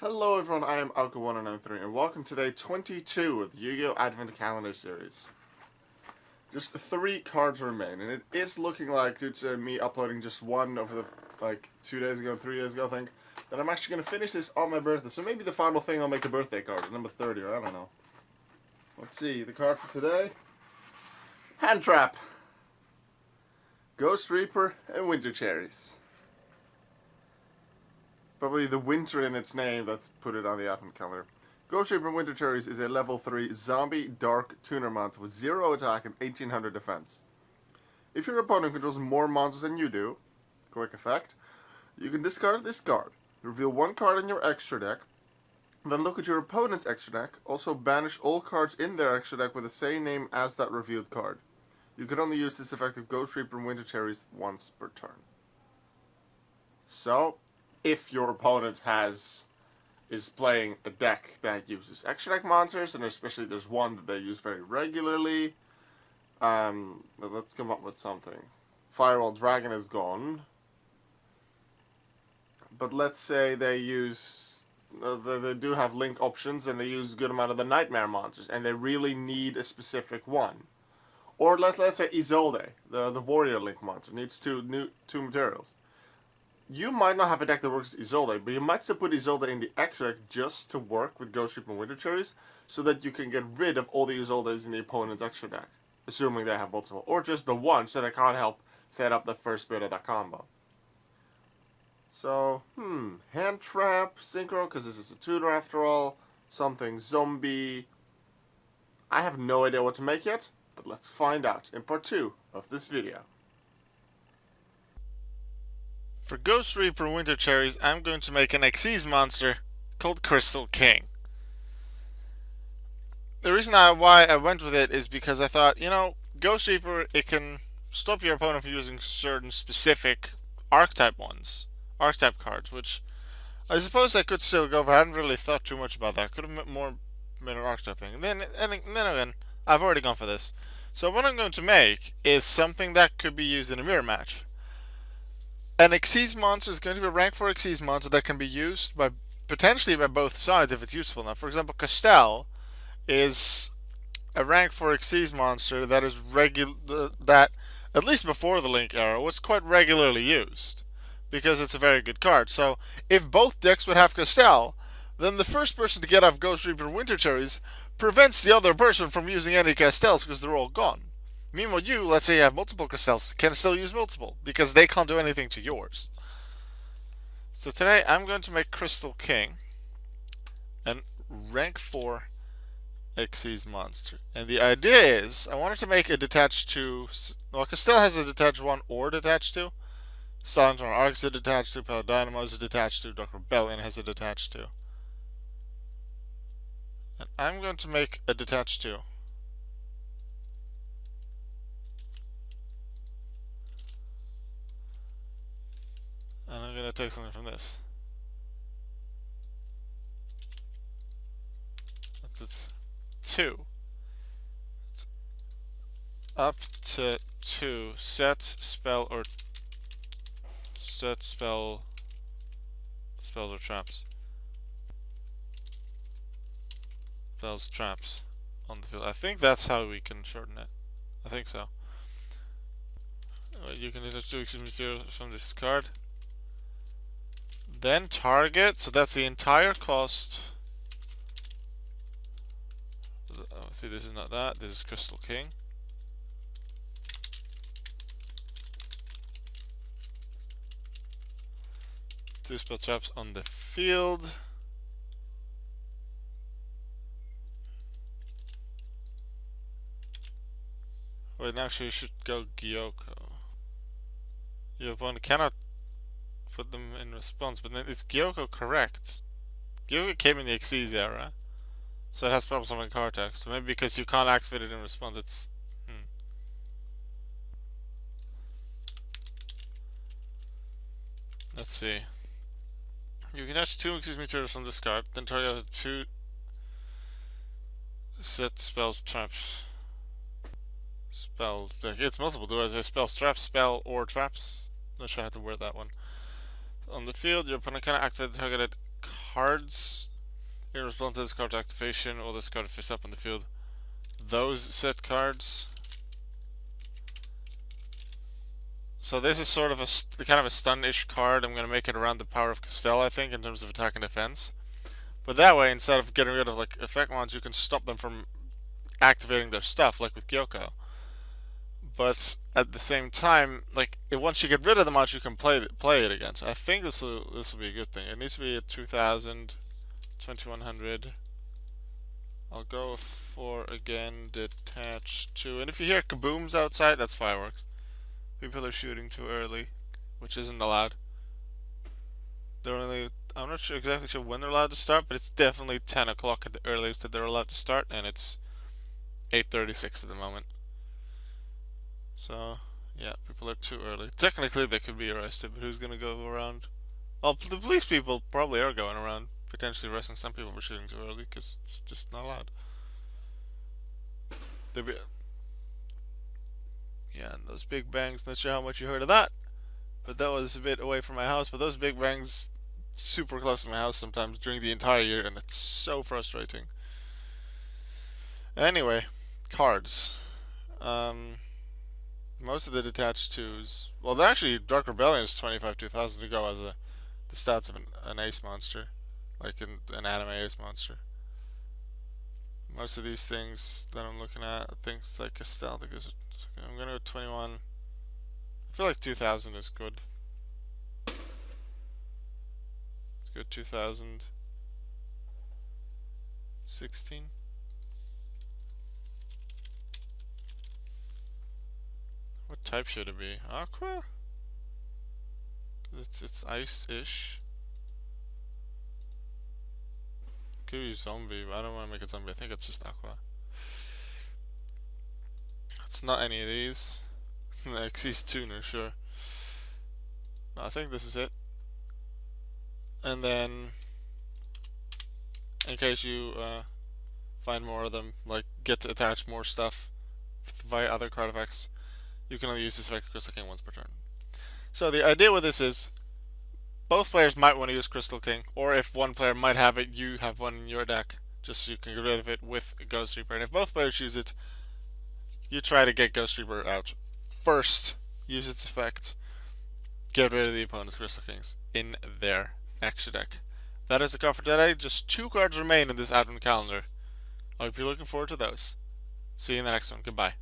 Hello everyone, I am Alka1993 and welcome to day 22 of the Yu-Gi-Oh! Advent Calendar series. Just 3 cards remain, and it is looking like, due to me uploading just one over the, 2 days ago, 3 days ago I think, that I'm actually going to finish this on my birthday. So maybe the final thing I'll make a birthday card, number 30, or I don't know. Let's see, the card for today. Hand Trap, Ghost Reaper, and Winter Cherries. Probably the winter in its name that's put it on the advent calendar. Ghost Reaper Winter Cherries is a level 3 zombie dark tuner monster with 0 attack and 1800 defense. If your opponent controls more monsters than you do, quick effect, you can discard this card, reveal 1 card in your extra deck, then look at your opponent's extra deck, also banish all cards in their extra deck with the same name as that revealed card. You can only use this effect of Ghost Reaper Winter Cherries once per turn. So, if your opponent is playing a deck that uses extra deck monsters, and especially there's one that they use very regularly, let's come up with something. Firewall Dragon is gone, but let's say they use, they do have link options, and they use a good amount of the Nightmare monsters, and they really need a specific one. Or let's say Isolde, the Warrior Link monster, needs two materials. You might not have a deck that works with Isolde, but you might still put Isolde in the extra deck just to work with Ghost Reaper and Winter Cherries, so that you can get rid of all the Isoldes in the opponent's extra deck, assuming they have multiple, or just the one, so they can't help set up the first bit of that combo. So, Hand Trap, Synchro, because this is a tutor after all, something zombie. I have no idea what to make yet, but let's find out in part 2 of this video. For Ghost Reaper Winter Cherries, I'm going to make an Xyz monster called Crystal King. The reason why I went with it is because I thought, Ghost Reaper, it can stop your opponent from using certain specific archetype cards, which I suppose I could still go, but I hadn't really thought too much about that. Could have more made an archetype thing. And then again, I've already gone for this. So what I'm going to make is something that could be used in a mirror match. An Xyz monster is going to be a rank 4 Xyz monster that can be used potentially by both sides if it's useful enough. For example, Castel is a rank 4 Xyz monster that is that at least before the Link era was quite regularly used because it's a very good card. So if both decks would have Castel, then the first person to get off Ghost Reaper Winter Cherries prevents the other person from using any Castels because they're all gone. Meanwhile, you, let's say you have multiple Castels, can still use multiple, because they can't do anything to yours. So today, I'm going to make Crystal King an rank 4 Xyz monster. And the idea is, I wanted to make a detached 2, well, Castel has a detached 1 or detached 2. Silent Arc is a detached 2, Paladynamo is a detached 2, Dark Rebellion has a detached 2. And I'm going to make a detached 2. And I'm going to take something from this. That's it. 2. It's up to 2. Set spells or traps. Spells, traps on the field. I think that's how we can shorten it. I think so. You can detach 2 Xyz materials from this card. Then target, so that's the entire cost. Oh, see, this is not that, this is Crystal King. Two spell traps on the field. Wait, actually, you should go Gyoko. Your opponent cannot put them in response, but then is Gyoko correct? Gyoko came in the Xyz era, so it has problems on card text. So maybe because you can't activate it in response, it's Let's see. You can attach 2 Xyz materials from this card, then target 2 set spells, traps. Spells. It's multiple. Do I say spells, traps, spell, or traps? Not sure how to word that one. On the field, your opponent cannot activate the targeted cards. In response to this card's activation, will this card face up on the field? Those set cards. So this is sort of kind of a stun-ish card. I'm going to make it around the power of Castell, I think, in terms of attack and defense. But that way, instead of getting rid of like effect mons, you can stop them from activating their stuff, like with Gyoko. But at the same time, like once you get rid of the mons, you can play it again. So I think this will be a good thing. It needs to be a 2000, 2100. I'll go for again detach 2. And if you hear kabooms outside, that's fireworks. People are shooting too early, which isn't allowed. They're only, I'm not exactly sure when they're allowed to start, but it's definitely 10 o'clock at the earliest that they're allowed to start, and it's 8:36 at the moment. So, yeah, people are too early. Technically, they could be arrested, but who's gonna go around? Well, the police people probably are going around, potentially arresting some people for shooting too early, because it's just not allowed. Yeah, and those big bangs, not sure how much you heard of that, but that was a bit away from my house. But those big bangs, super close to my house sometimes during the entire year, and it's so frustrating. Anyway, cards. Most of the detached twos. Well, actually, Dark Rebellion is 25 2000 to go as the stats of an ace monster, like an anime ace monster. Most of these things that I'm looking at, things like Castell, I'm gonna go 21. I feel like 2000 is good. Let's go 2016. What type should it be? Aqua? It's ice-ish. Could be zombie, but I don't want to make it zombie. I think it's just aqua. It's not any of these. Xyz tuner, sure. No, I think this is it. And then, in case you find more of them, like get to attach more stuff via other card effects, you can only use this effect Crystal King once per turn. So the idea with this is, both players might want to use Crystal King, or if one player might have it, you have one in your deck, just so you can get rid of it with Ghost Reaper. And if both players use it, you try to get Ghost Reaper out first, use its effect, get rid of the opponent's Crystal Kings in their extra deck. That is the card for today. Just 2 cards remain in this advent calendar. I hope you're looking forward to those. See you in the next one. Goodbye.